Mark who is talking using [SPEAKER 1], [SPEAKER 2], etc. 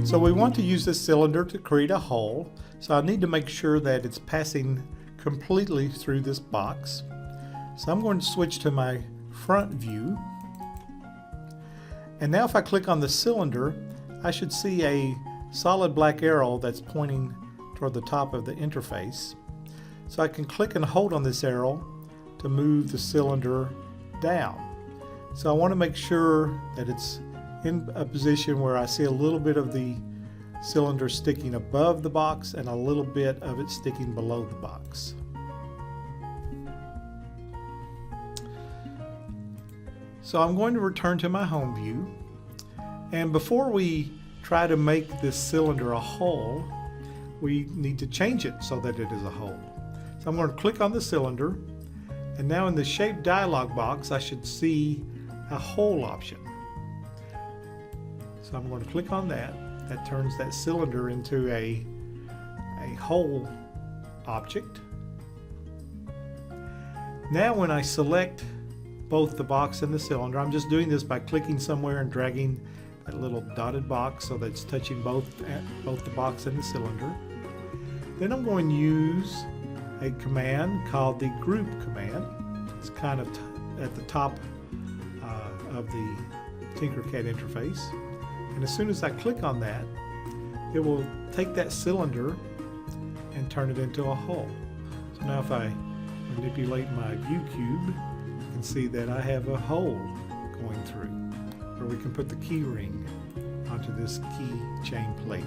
[SPEAKER 1] So we want to use this cylinder to create a hole. So I need to make sure that it's passing completely through this box. So I'm going to switch to my front view. And now if I click on the cylinder, I should see a solid black arrow that's pointing toward the top of the interface. So I can click and hold on this arrow to move the cylinder down. So I want to make sure that it's in a position where I see a little bit of the cylinder sticking above the box and a little bit of it sticking below the box. So I'm going to return to my home view, and before we try to make this cylinder a hole, we need to change it so that it is a hole. So I'm going to click on the cylinder, and now in the shape dialog box I should see a hole option. So I'm going to click on that. That turns that cylinder into a hole object. Now when I select both the box and the cylinder, I'm just doing this by clicking somewhere and dragging that little dotted box so that it's touching both the box and the cylinder. Then I'm going to use a command called the group command. It's kind of at the top of the TinkerCAD interface. And as soon as I click on that, it will take that cylinder and turn it into a hole. So now if I manipulate my view cube, you can see that I have a hole going through where we can put the key ring onto this key chain plate.